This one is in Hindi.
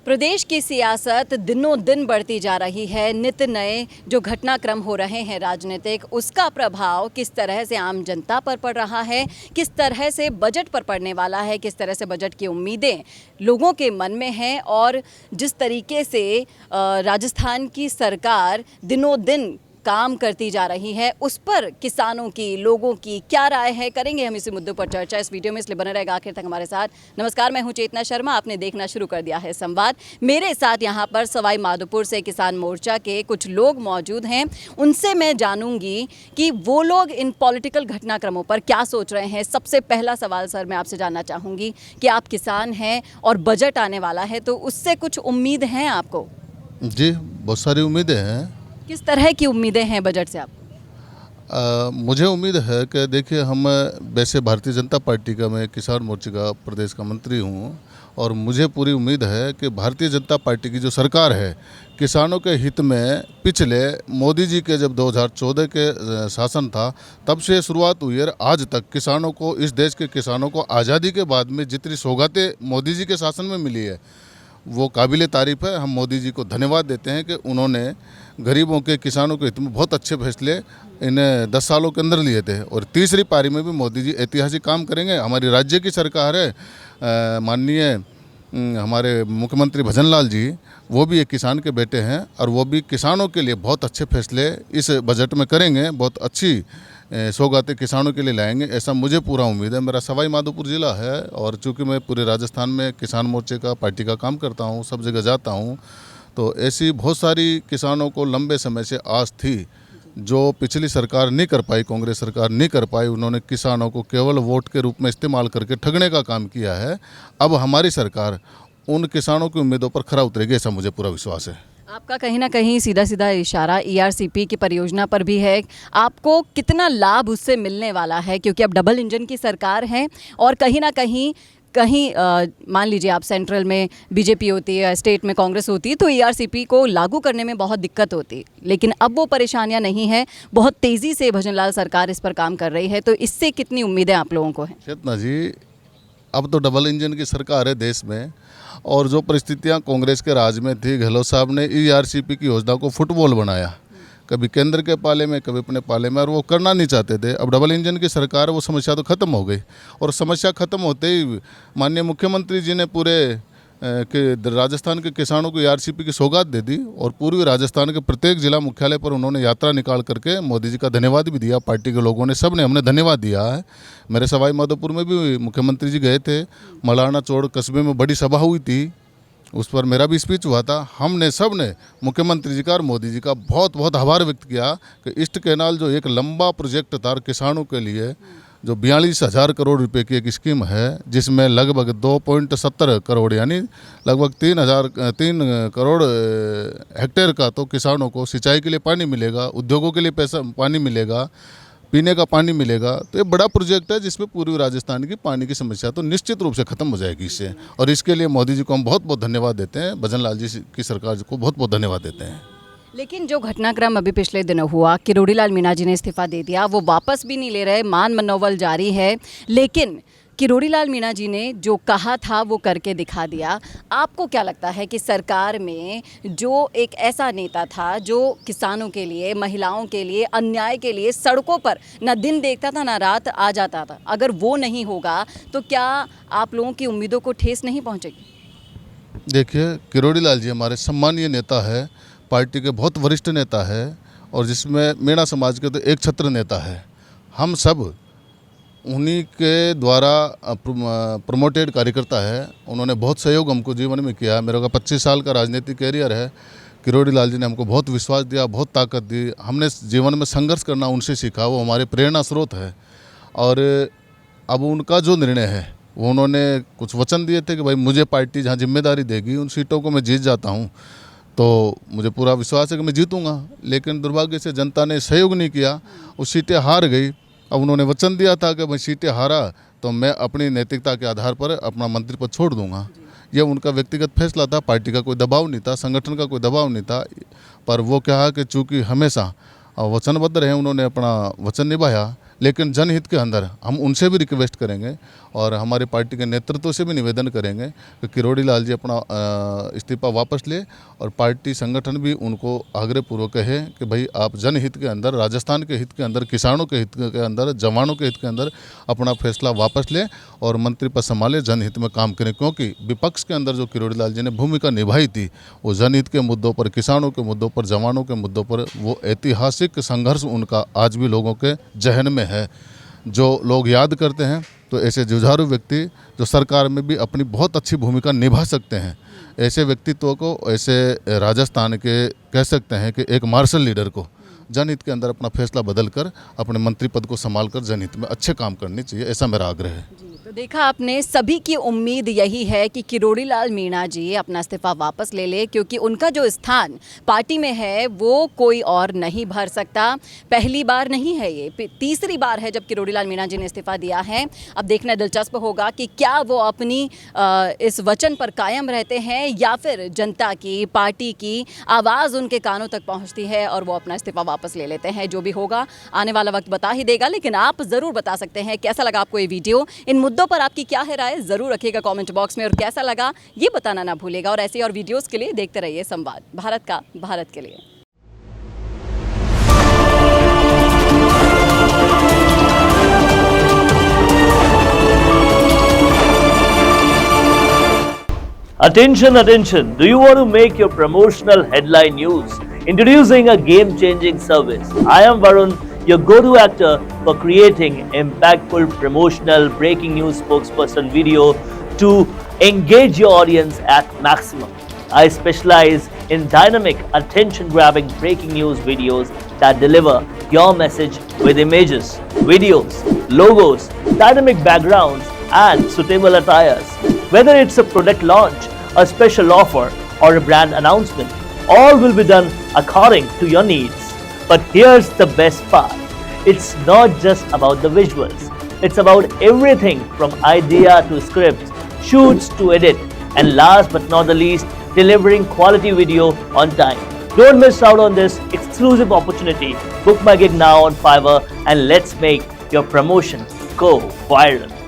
प्रदेश की सियासत दिनों दिन बढ़ती जा रही है। नित्य नए जो घटनाक्रम हो रहे हैं राजनीतिक, उसका प्रभाव किस तरह से आम जनता पर पड़ रहा है, किस तरह से बजट पर पड़ने वाला है, किस तरह से बजट की उम्मीदें लोगों के मन में हैं और जिस तरीके से राजस्थान की सरकार दिनों दिन काम करती जा रही है, उस पर किसानों की, लोगों की क्या राय है, करेंगे हम इसी मुद्दों पर चर्चा इस वीडियो में, इसलिए बने रहेगा आखिर तक हमारे साथ। नमस्कार, मैं हूं चेतना शर्मा, आपने देखना शुरू कर दिया है संवाद। मेरे साथ यहां पर सवाई माधोपुर से किसान मोर्चा के कुछ लोग मौजूद हैं। उनसे मैं जानूंगी कि वो लोग इन पॉलिटिकल घटनाक्रमों पर क्या सोच रहे हैं। सबसे पहला सवाल सर मैं आपसे जानना चाहूँगी कि आप किसान हैं और बजट आने वाला है, तो उससे कुछ उम्मीद हैं आपको? जी, बहुत सारी उम्मीदें हैं। किस तरह की उम्मीदें हैं बजट से आपको? मुझे उम्मीद है कि देखिए, हम वैसे भारतीय जनता पार्टी का, मैं किसान मोर्चे का प्रदेश का मंत्री हूं और मुझे पूरी उम्मीद है कि भारतीय जनता पार्टी की जो सरकार है, किसानों के हित में पिछले मोदी जी के जब 2014 के शासन था तब से शुरुआत हुई है, आज तक किसानों को, इस देश के किसानों को आज़ादी के बाद में जितनी सौगातें मोदी जी के शासन में मिली है वो काबिल तारीफ़ है। हम मोदी जी को धन्यवाद देते हैं कि उन्होंने गरीबों के, किसानों के हित में बहुत अच्छे फैसले इन 10 सालों के अंदर लिए थे और तीसरी पारी में भी मोदी जी ऐतिहासिक काम करेंगे। हमारी राज्य की सरकार है, माननीय हमारे मुख्यमंत्री भजन लाल जी, वो भी एक किसान के बेटे हैं और वो भी किसानों के लिए बहुत अच्छे फैसले इस बजट में करेंगे, बहुत अच्छी सौगातें किसानों के लिए लाएंगे, ऐसा मुझे पूरा उम्मीद है। मेरा सवाई माधोपुर ज़िला है और चूँकि मैं पूरे राजस्थान में किसान मोर्चे का, पार्टी का काम करता हूँ, सब जगह जाता हूँ, तो ऐसी बहुत सारी किसानों को लंबे समय से आस थी जो पिछली सरकार नहीं कर पाई, कांग्रेस सरकार नहीं कर पाई। उन्होंने किसानों को केवल वोट के रूप में इस्तेमाल करके ठगने का काम किया है। अब हमारी सरकार उन किसानों की उम्मीदों पर खरा उतरेगी, ऐसा मुझे पूरा विश्वास है। आपका कहीं ना कहीं सीधा सीधा इशारा ईआरसीपी की परियोजना पर भी है। आपको कितना लाभ उससे मिलने वाला है, क्योंकि अब डबल इंजन की सरकार है और कहीं ना कहीं मान लीजिए आप सेंट्रल में बीजेपी होती है, स्टेट में कांग्रेस होती है, तो ईआरसीपी को लागू करने में बहुत दिक्कत होती, लेकिन अब वो परेशानियां नहीं है। बहुत तेज़ी से भजनलाल सरकार इस पर काम कर रही है, तो इससे कितनी उम्मीदें आप लोगों को हैं? चेतना जी, अब तो डबल इंजन की सरकार है देश में और जो परिस्थितियां कांग्रेस के राज में थी, गहलोत साहब ने ईआरसीपी की योजना को फुटबॉल बनाया, कभी केंद्र के पाले में, कभी अपने पाले में, और वो करना नहीं चाहते थे। अब डबल इंजन की सरकार, वो समस्या तो ख़त्म हो गई और समस्या ख़त्म होते ही माननीय मुख्यमंत्री जी ने पूरे राजस्थान के किसानों को ईआरसीपी की सौगात दे दी और पूर्वी राजस्थान के प्रत्येक जिला मुख्यालय पर उन्होंने यात्रा निकाल करके मोदी जी का धन्यवाद भी दिया। पार्टी के लोगों ने, सब ने, हमने धन्यवाद दिया है। मेरे सवाई माधोपुर में भी मुख्यमंत्री जी गए थे, मलाना चौड़ कस्बे में बड़ी सभा हुई थी, उस पर मेरा भी स्पीच हुआ था। हमने सब ने मुख्यमंत्री जी का और मोदी जी का बहुत बहुत आभार व्यक्त किया कि ईस्ट कैनाल जो एक लंबा प्रोजेक्ट था किसानों के लिए, जो 42,000 करोड़ रुपए की एक स्कीम है, जिसमें लगभग 2.70 करोड़ यानी लगभग 3 करोड़ हेक्टेयर का तो किसानों को सिंचाई के लिए पानी मिलेगा, उद्योगों के लिए पैसा पानी मिलेगा, पीने का पानी मिलेगा। तो ये बड़ा प्रोजेक्ट है जिसमें पूर्वी राजस्थान की पानी की समस्या तो निश्चित रूप से ख़त्म हो जाएगी इससे, और इसके लिए मोदी जी को हम बहुत बहुत धन्यवाद देते हैं, भजन लाल जी की सरकार को बहुत बहुत धन्यवाद देते हैं। लेकिन जो घटनाक्रम अभी पिछले दिनों हुआ, किरोड़ी लाल मीणा जी ने इस्तीफा दे दिया, वो वापस भी नहीं ले रहे, मान मनोबल जारी है, लेकिन किरोड़ी लाल मीणा जी ने जो कहा था वो करके दिखा दिया। आपको क्या लगता है कि सरकार में जो एक ऐसा नेता था जो किसानों के लिए, महिलाओं के लिए, अन्याय के लिए सड़कों पर ना दिन देखता था ना रात आ जाता था, अगर वो नहीं होगा तो क्या आप लोगों की उम्मीदों को ठेस नहीं पहुंचेगी? देखिए, किरोड़ी लाल जी हमारे सम्मानीय नेता है, पार्टी के बहुत वरिष्ठ नेता है और जिसमें मीणा समाज के तो एक छत्र नेता है। हम सब उन्हीं के द्वारा प्रमोटेड कार्यकर्ता है। उन्होंने बहुत सहयोग हमको जीवन में किया। मेरे का 25 साल का राजनीतिक कैरियर है। किरोड़ी लाल जी ने हमको बहुत विश्वास दिया, बहुत ताकत दी। हमने जीवन में संघर्ष करना उनसे सीखा, वो हमारे प्रेरणा स्रोत है। और अब उनका जो निर्णय है, वो उन्होंने कुछ वचन दिए थे कि भाई मुझे पार्टी जहाँ जिम्मेदारी देगी उन सीटों को मैं जीत जाता हूँ, तो मुझे पूरा विश्वास है कि मैं जीतूँगा। लेकिन दुर्भाग्य से जनता ने सहयोग नहीं किया, उस सीटें हार गई। अब उन्होंने वचन दिया था कि मैं सीटें हारा तो मैं अपनी नैतिकता के आधार पर अपना मंत्री पद छोड़ दूंगा। यह उनका व्यक्तिगत फैसला था, पार्टी का कोई दबाव नहीं था, संगठन का कोई दबाव नहीं था। पर वो क्या है कि चूँकि हमेशा वचनबद्ध रहे, उन्होंने अपना वचन निभाया, लेकिन जनहित के अंदर हम उनसे भी रिक्वेस्ट करेंगे और हमारी पार्टी के नेतृत्व से भी निवेदन करेंगे कि किरोड़ी लाल जी अपना इस्तीफा वापस ले और पार्टी संगठन भी उनको आग्रहपूर्वक कहे कि भाई आप जनहित के अंदर, राजस्थान के हित के अंदर, किसानों के हित के अंदर, जवानों के हित के अंदर अपना फैसला वापस लें और मंत्री पद संभालें, जनहित में काम करें। क्योंकि विपक्ष के अंदर जो किरोड़ी लाल जी ने भूमिका निभाई थी वो जनहित के मुद्दों पर, किसानों के मुद्दों पर, जवानों के मुद्दों पर, वो ऐतिहासिक संघर्ष उनका आज भी लोगों के जहन में है, जो लोग याद करते हैं। तो ऐसे जुझारू व्यक्ति जो सरकार में भी अपनी बहुत अच्छी भूमिका निभा सकते हैं, ऐसे व्यक्तित्व को, ऐसे राजस्थान के कह सकते हैं कि एक मार्शल लीडर को जनहित के अंदर अपना फैसला बदलकर अपने मंत्री पद को संभालकर जनहित में अच्छे काम करने चाहिए, ऐसा मेरा आग्रह है। तो देखा आपने, सभी की उम्मीद यही है कि किरोड़ी लाल मीणा जी अपना इस्तीफा वापस ले ले, क्योंकि उनका जो स्थान पार्टी में है वो कोई और नहीं भर सकता। पहली बार नहीं है ये, तीसरी बार है जब किरोड़ी लाल मीणा जी ने इस्तीफा दिया है। अब देखना दिलचस्प होगा कि क्या वो अपनी इस वचन पर कायम रहते हैं या फिर जनता की, पार्टी की आवाज़ उनके कानों तक पहुँचती है और वो अपना इस्तीफा वापस ले लेते हैं। जो भी होगा आने वाला वक्त बता ही देगा, लेकिन आप ज़रूर बता सकते हैं कैसा लगा आपको ये वीडियो। इन मुद्दों पर आपकी क्या है राय, जरूर रखिएगा कमेंट बॉक्स में, और कैसा लगा ये बताना ना भूलेगा। और ऐसे और वीडियोस के लिए देखते रहिए संवाद भारत का, भारत के लिए। Attention, attention. Do you want to make your promotional headline news? Introducing a game-changing service. I am Varun, your go-to actor for creating impactful promotional breaking news spokesperson video to engage your audience at maximum. I specialize in dynamic, attention-grabbing breaking news videos that deliver your message with images, videos, logos, dynamic backgrounds, and suitable attires. Whether it's a product launch, a special offer, or a brand announcement, all will be done according to your needs. But here's the best part. It's not just about the visuals. It's about everything from idea to script, shoots to edit, and last but not the least, delivering quality video on time. Don't miss out on this exclusive opportunity. Book my gig now on Fiverr and let's make your promotion go viral.